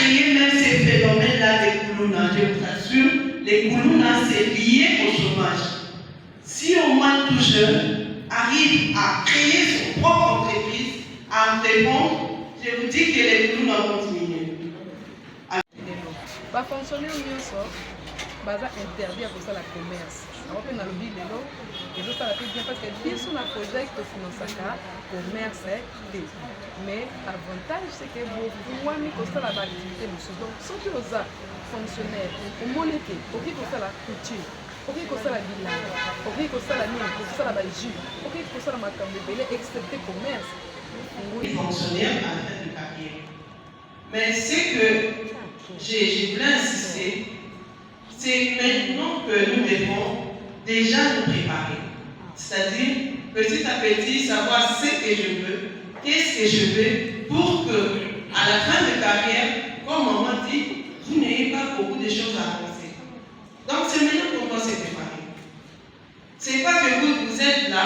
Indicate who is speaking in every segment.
Speaker 1: créé même ces phénomènes-là des koulouna. Je vous assure, les koulouna, c'est lié au chômage. Si au moins tout jeune arrive à créer son propre entreprise, à répondre, je vous dis que les koulouna vont diminuer.
Speaker 2: Va fonctionner au mieux ça. Baza interdit à pour ça la commerce. On va dans le bill de l'eau et ça la fait bien parce que bien sur la projet que finance ça commerce mais l'avantage c'est que beaucoup moins mis que ça la activité donc sans que aux fonctionnaires au monété ok que ça la couture ok que ça la village ok que ça la mine que ça la jus ok que ça la makambe belé excepté commerce
Speaker 1: les fonctionnaires à la fin de carrière mais c'est que j'ai voulu insister. C'est maintenant que nous devons déjà nous préparer. C'est-à-dire, petit à petit, savoir ce que je veux, qu'est-ce que je veux, pour que, à la fin de carrière, comme maman dit, vous n'ayez pas beaucoup de choses à penser. Donc, c'est maintenant qu'on doit se préparer. C'est pas que vous êtes là,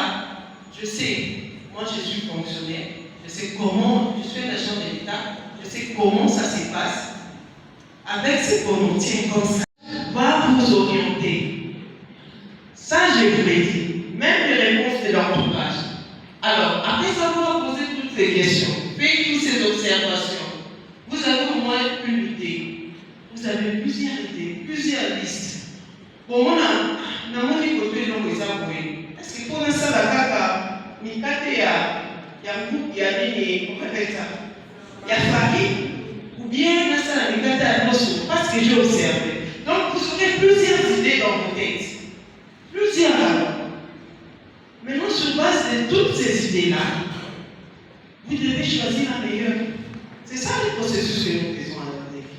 Speaker 1: je sais, moi je suis fonctionnaire, je sais comment, je suis un agent de l'État, je sais comment ça se passe. Avec ce qu'on obtient comme ça, va vous orienter. Ça, je vous l'ai dit. Même les réponses de l'entourage. Alors, après avoir posé toutes ces questions, fait toutes ces observations, vous avez au moins une idée. Vous avez plusieurs idées, plusieurs listes. Bon, moi, je suis côté de l'envoyé. Est-ce qu'il faut ça la caca? Il y a un groupe, il y a farine. Ou bien ça la parce que j'ai observé. Donc vous aurez plusieurs idées dans vos têtes. Plusieurs alors. Maintenant, sur base de toutes ces idées-là, vous devez choisir la meilleure. C'est ça le processus que nous faisons à la tête.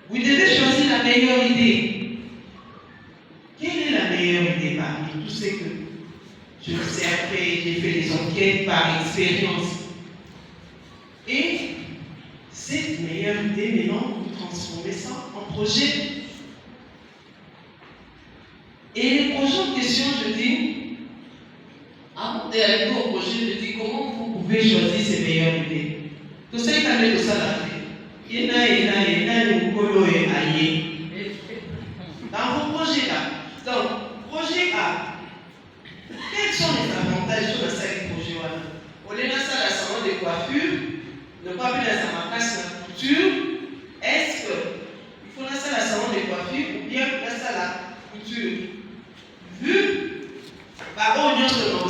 Speaker 1: Vous devez choisir la meilleure idée. Quelle est la meilleure idée parmi tout ce que je observe, j'ai fait des enquêtes par expérience. Et cette meilleure idée, maintenant, vous transformez ça en projet. Et les projets en question, je dis, avant d'aller au projet, je dis comment vous pouvez choisir ces meilleures idées. Tout ça, il y a tout ça là. Il y a dans vos projets là. Donc, projet A. Quels sont les avantages de ce projet là? On est dans la salon de coiffure. Ne pas faire la casse la couture, est-ce qu'il faut lancer la salon de coiffure ou bien lancer la couture? Vu, par on y a ce nom.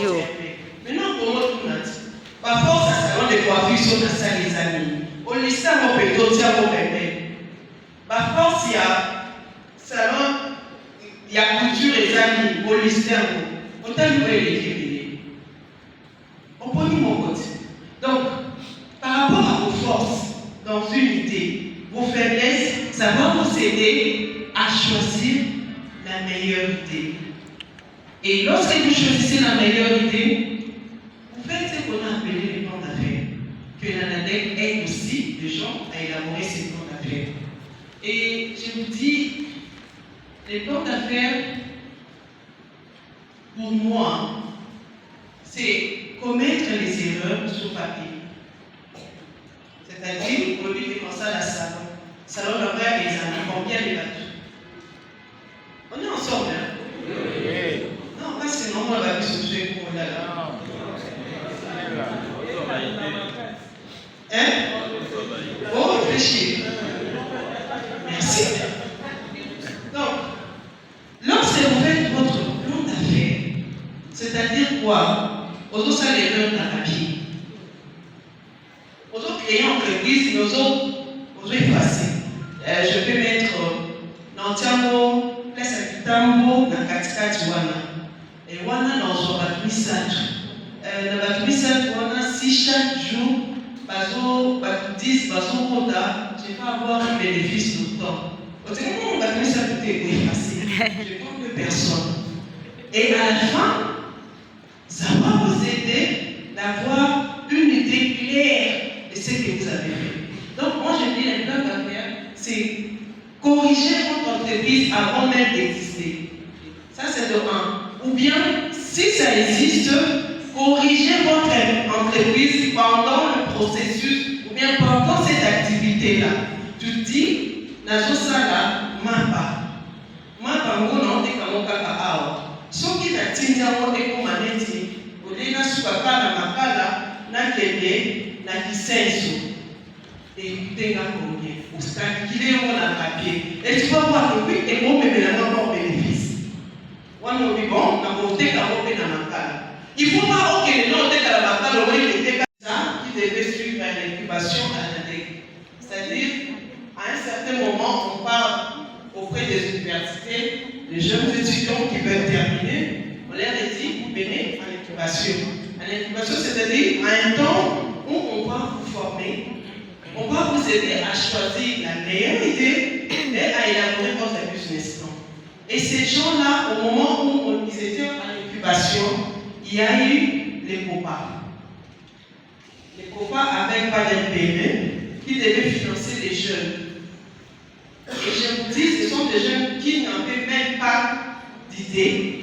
Speaker 1: Maintenant, pour moi, tout le monde, par force, la salon de coiffure sont dans ça, les amis. On les sait à mon pédo, tiens, mon bébé. Par force, il y a salon, il y a couture, les amis, on les sait à mon. On t'a vu les écrire. On peut dire mon côté. Donc, par rapport à vos forces dans une idée, vos faiblesses, ça va vous aider à choisir la meilleure idée. Et lorsque vous choisissez la meilleure idée, vous faites ce qu'on a appelé les plans d'affaires. Que l'ANADEC aide aussi les gens à élaborer ces plans d'affaires. Et je vous dis, les plans d'affaires, pour moi, c'est commettre les erreurs sur papier. C'est-à-dire, au lieu de commencer à la salon d'affaires des amis, combien de bateaux? On est ensemble, hein? Oui. Non, pas c'est normal, on va plus se tuer pour là. Hein? Oh, réfléchir. Merci. Donc, lorsque vous faites votre plan d'affaires, c'est-à-dire quoi? Aux autres, ça les donne à papier. Aux autres créer entreprise, nous autres effacer. Je peux mettre Nantiamo, place à Kitambo, dans Katikati Wana. Et Wana dans son batumi centre. Dans batumi centre, Wana, si chaque jour, bazo 10, bazo Rota, je vais avoir un bénéfice tout le temps. Au moment où batumi centre est effacé, je ne prends que personne. Et à la fin, ça va vous aider d'avoir une idée claire de ce que vous avez fait. Donc, moi, je dis, les plans d'affaires, c'est corriger votre entreprise avant même d'exister. Ça, c'est de 1. Ou bien, si ça existe, corriger votre entreprise pendant le processus ou bien pendant cette activité-là. tu dis, nazosala mapa. Mapa ngona oteka mokaka awa. Soki na tindi yango ekoma neti, olenga sukaka na makala na kende na kisenso. Et tenga combien? Ou calculer on papier. Et tu vas voir que oui, et bon, mais là, on bénéfice. On a dit bon, on a monté la robe dans la makala. Il faut pas que les gens de la makala, on était ça qui devait suivre l'incubation à l'année. C'est-à-dire, à un certain moment, on part auprès des universités, les jeunes étudiants qui veulent terminer, on leur dit, vous venez à l'incubation. À l'incubation, c'est-à-dire à un temps où on va vous former. On va vous aider à choisir la meilleure idée et à élaborer votre business plan. Et ces gens-là, au moment où ils étaient en incubation, il y a eu les COPA. Les COPA avec pas d'MPM qui devaient financer les jeunes. Et je vous dis, ce sont des jeunes qui n'avaient même pas d'idées.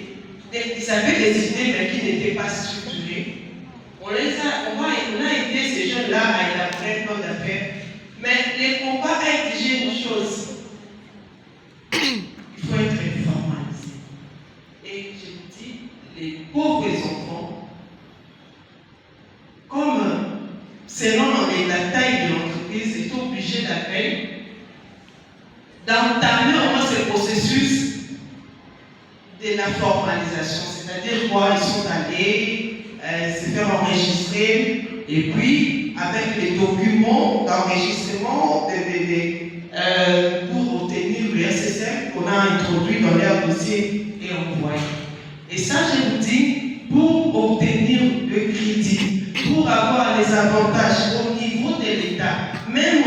Speaker 1: Ils avaient des idées mais qui n'étaient pas structurées. On a aidé ces jeunes-là à élaborer un plan d'affaires. Mais les combats exigent une chose. Il faut être formalisé. Et je vous dis, les pauvres enfants, comme selon la taille de l'entreprise, est obligé d'entamer au moins ce processus de la formalisation. C'est-à-dire quoi, ils sont allés se faire enregistrer et puis avec les documents d'enregistrement pour obtenir le SSM qu'on a introduit dans leur dossier et envoyé. Et ça, je vous dis, pour obtenir le crédit, pour avoir les avantages au niveau de l'État, même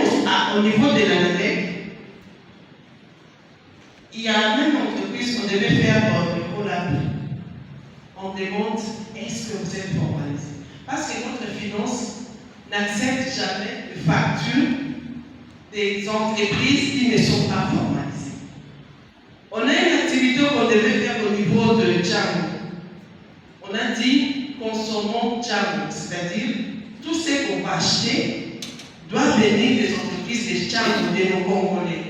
Speaker 1: au niveau de l'ANADEC, il y a même une entreprise qu'on devait faire le collab. On demande, est-ce que vous êtes formalisé? Parce que notre finance n'accepte jamais de factures des entreprises qui ne sont pas formalisées. On a une activité qu'on devait faire au niveau de Django. On a dit, consommons Django, c'est-à-dire tout ce qu'on va acheter doit venir des entreprises de Django, de nos Congolais.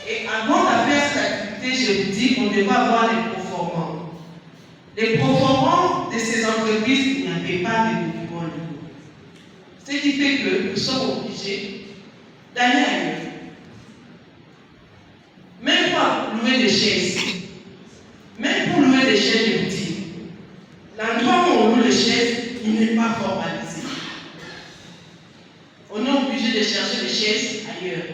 Speaker 1: Et avant de faire cette activité, je vous dis qu'on devait avoir les proformants. Les proformants de ces entreprises, il n'y avait pas de documents. Ce qui fait que nous sommes obligés d'aller ailleurs. Même pour louer des chaises. Même pour louer des chaises, je vous dis, l'endroit où on loue les chaises, il n'est pas formalisé. On est obligé de chercher les chaises ailleurs.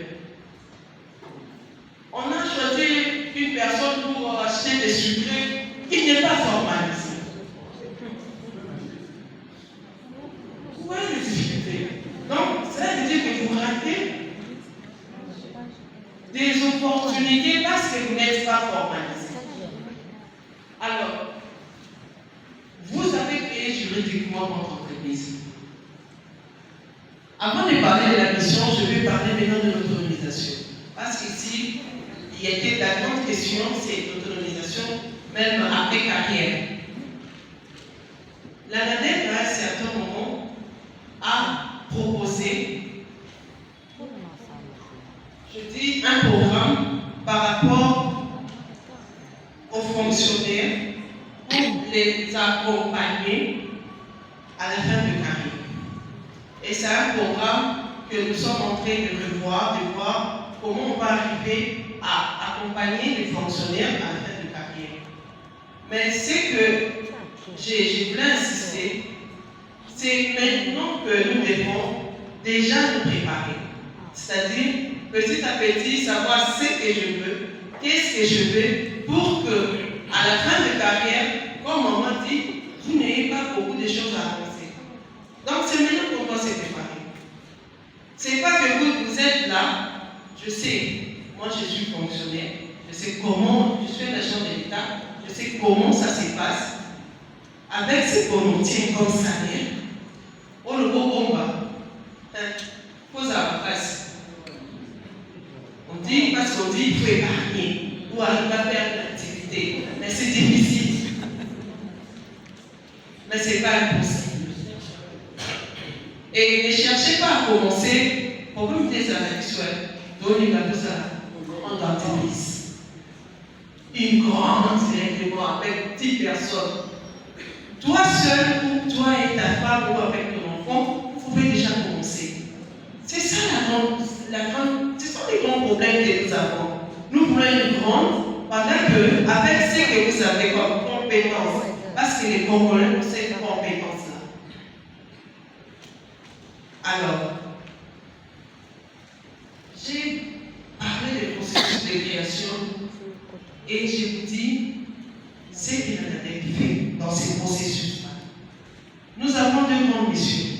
Speaker 1: On a choisi une personne pour acheter des sucrés qui n'est pas formalisé. Vous voyez les difficultés. Donc, cela veut dire que vous ratez des opportunités parce que vous n'êtes pas formalisé. Alors, vous avez créé juridiquement votre entreprise. Avant de parler de la mission, je vais parler maintenant de l'autonomisation. Parce qu'ici, il y a la grande question, c'est l'autonomisation, même après carrière. L'ANADEC, à un certain moment, a proposé, je dis, un programme par rapport aux fonctionnaires pour les accompagner à la fin de carrière. Et c'est un programme que nous sommes en train de revoir, de voir comment on va arriver à accompagner les fonctionnaires à la fin de carrière. Mais ce que je voulais insister, c'est maintenant que nous devons déjà nous préparer. C'est-à-dire, petit à petit, savoir ce que je veux, qu'est-ce que je veux, pour que, à la fin de carrière, comme maman dit, vous n'ayez pas beaucoup de choses à avancer. Donc, c'est maintenant qu'on doit se préparer. C'est pas que vous êtes là, je sais, moi je suis fonctionnaire, je sais comment, je suis un agent de l'État, je sais comment ça se passe. Avec ce qu'on obtient comme salaire, on le voit combat. Faut avoir face. On dit, parce qu'on dit qu'il faut épargner ou arriver à faire une activité. Mais c'est difficile. Mais ce n'est pas impossible. Et ne cherchez pas à commencer communauté sexuelle, donner la tout ça, une grande entreprise. Une grande directement avec 10 personnes. Toi seul, ou toi et ta femme, ou avec ton enfant, vous pouvez déjà commencer. C'est ça ce sont les grands problèmes que nous avons. Nous voulons une grande, pendant que, avec ce que vous avez comme compétence, parce que les Congolais ont cette compétence-là. Alors, j'ai parlé des processus de création et je vous dis, c'est qu'il y en a des faits dans ces processus-là. Nous avons deux grandes missions.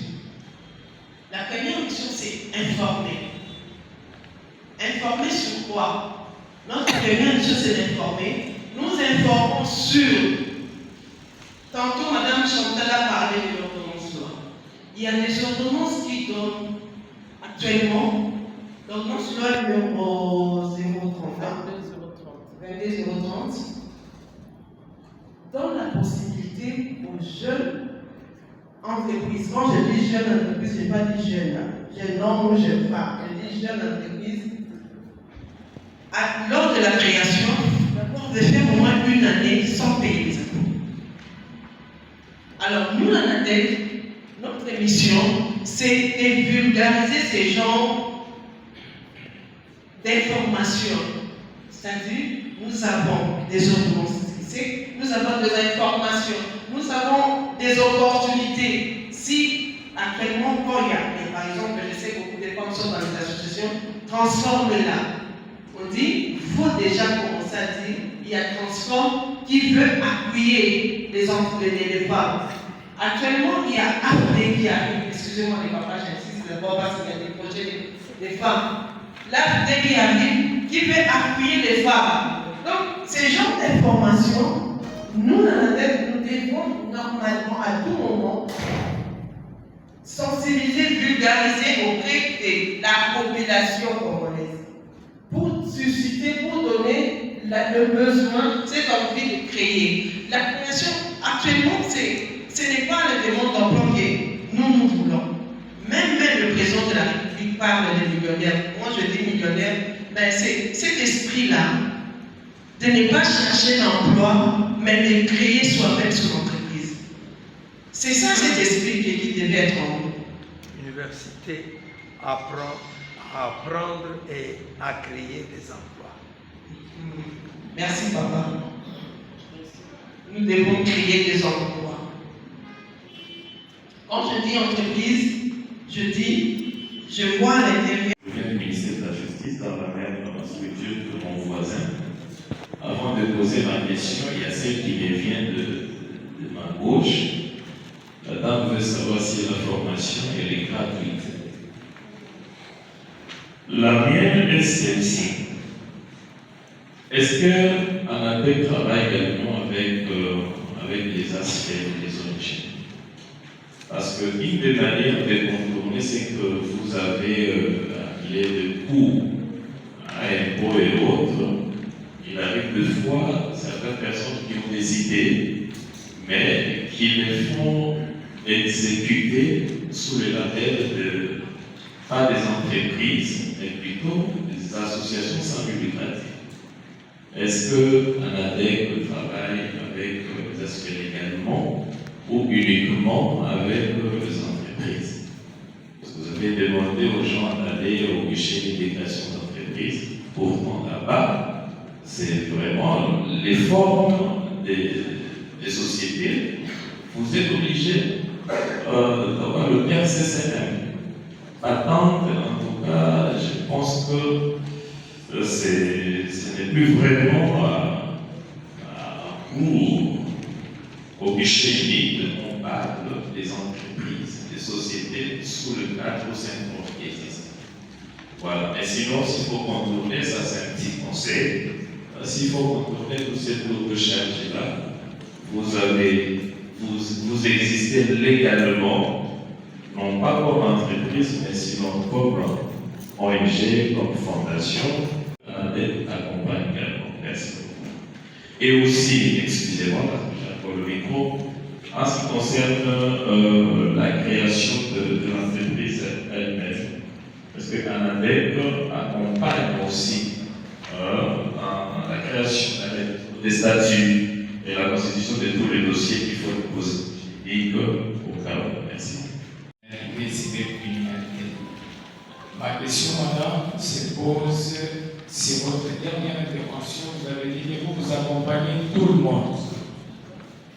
Speaker 1: La première mission, c'est informer. Informer sur quoi? Notre première mission, c'est d'informer. Nous informons sur. Tantôt, Mme Chantal a parlé de l'ordonnance loi. Il y a des ordonnances qui donnent actuellement l'ordonnance loi numéro 22-030 donne la possibilité aux jeunes entreprises. Quand je dis jeune entreprise, je n'ai pas dit jeune. Jeune homme ou jeune femme. Je dis jeune entreprise. Lors de la création, d'abord de faire au moins une année sans payer les impôts. Alors, nous, en ADEC, notre mission, c'est de vulgariser ces genres d'informations. C'est-à-dire, nous avons des ordonnances, nous avons des informations, nous avons des opportunités. Si actuellement, quand il y a, par exemple, je sais que beaucoup de femmes sont dans les associations, transforme-la. On dit, il faut déjà commencer à dire, il y a Transform qui veut appuyer les femmes. Actuellement, il y a AFD qui arrive, excusez-moi les papas, j'insiste d'abord parce qu'il y a des projets des femmes. L'AFD qui arrive, qui veut appuyer les femmes. Donc, ces genres d'informations, nous, dans la tête, nous devons normalement, à tout moment, sensibiliser, vulgariser auprès de la population congolaise. Pour susciter, pour donner le besoin, cette envie de créer. La création, actuellement, ce n'est pas la demande d'emploi que nous voulons. Même le président de la République parle de millionnaires. Moi, je dis millionnaire, mais c'est cet esprit-là de ne pas chercher l'emploi, mais de créer soi-même son entreprise. C'est ça cet esprit qui devait être en nous.
Speaker 3: L'université apprend à apprendre et à créer des emplois.
Speaker 1: Merci, papa. Nous devons créer des emplois. Quand je dis entreprise, je vois à l'intérieur.
Speaker 4: Je viens du ministère de la Justice dans la même structure que mon voisin. Avant de poser ma question, il y a celle qui me vient de ma gauche. La dame veut savoir si la formation est gratuite. La mienne est celle-ci. Est-ce qu'un APEC travaille également avec les aspects des ONG? Parce qu'une des manières de contourner, c'est que vous avez les coûts à impôts et autres. Il arrive de fois certaines personnes qui ont des idées, mais qui les font exécuter sous le label pas des entreprises, mais plutôt des associations sans but lucratif. Est-ce qu'un ADEC travaille avec les aspects légalement ou uniquement avec les entreprises? Parce que vous avez demandé aux gens d'aller au guichet d'intégration d'entreprise. Pourtant, là-bas, c'est vraiment les formes des sociétés. Vous êtes obligé d'avoir le PRCCM. Patente, en tout cas, je pense que ce n'est plus vraiment au guichet unique. On parle des entreprises, des sociétés sous le cadre syndrome qui existe. Voilà. Mais sinon, s'il faut contourner, ça c'est un petit conseil. S'il faut contourner toute cette lourde charge-là, vous existez légalement, non pas comme entreprise, mais sinon comme ONG, comme fondation, d'aide accompagne également. Merci beaucoup. Et aussi, excusez-moi, parce que j'ai encore le micro, en ce qui concerne la création de l'entreprise elle-même, Parce qu'Anadec accompagne aussi dans la création des statuts et la constitution de tous les dossiers qu'il faut poser. Et au cas où, merci.
Speaker 5: Ma question, madame, se pose sur votre dernière intervention. Vous avez dit que vous accompagnez tout le monde,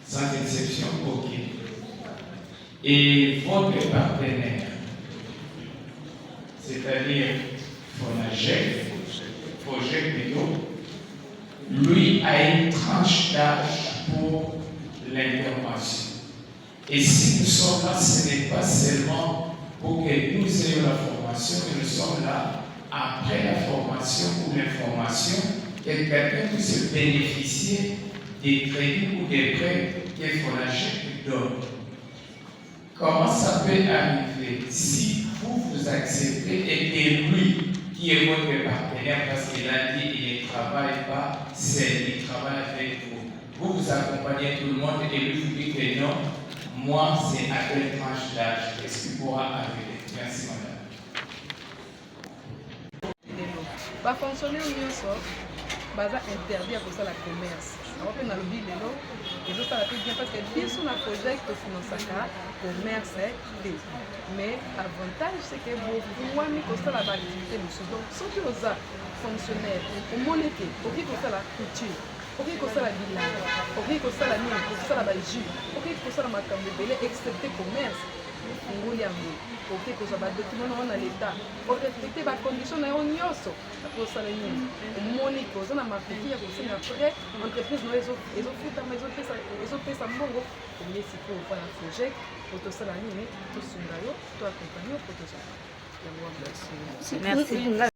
Speaker 5: sans exception aucune. Et votre partenaire, c'est-à-dire FONAGEC, lui a une tranche d'âge pour l'intervention. Et si nous sommes là, ce n'est pas seulement pour que nous ayons la formation, mais nous sommes là après la formation ou l'information, que quelqu'un puisse bénéficier des crédits ou des prêts que FONAGEC donne. Comment ça peut arriver si vous acceptez et que lui, qui est votre partenaire, parce qu'il a dit qu'il ne travaille pas seul, il travaille avec vous. Vous accompagnez tout le monde et lui vous dit que non, moi c'est à quelle tranche d'âge, est-ce qu'il pourra arriver? Merci madame.
Speaker 2: Va fonctionner nyonso baza interdit à kosala commerce. Alors que dans le bilan lelo ils ont ça bien parce que biso na projet to financaka commerce té. Mais avantage c'est que vous wami kosala ba activité musu. Donc soki oza fonctionnaire au monete, oki kosala couture, oki kosala bilanga, oki kosala nini, kosala ba jus, oki kosala makambo belé excepté commerce. ngoli yango oke kozwa badocument nango na leta orespecte bacondition na yo nyonso akosala nini omoni koza na mapeki ya kosenga prêt entreprise na yo ezofutama ezopesa mbongo oye sikoyo ofa na project po tosala nini tosunga yo to akompagnie yo po tozala yango merci.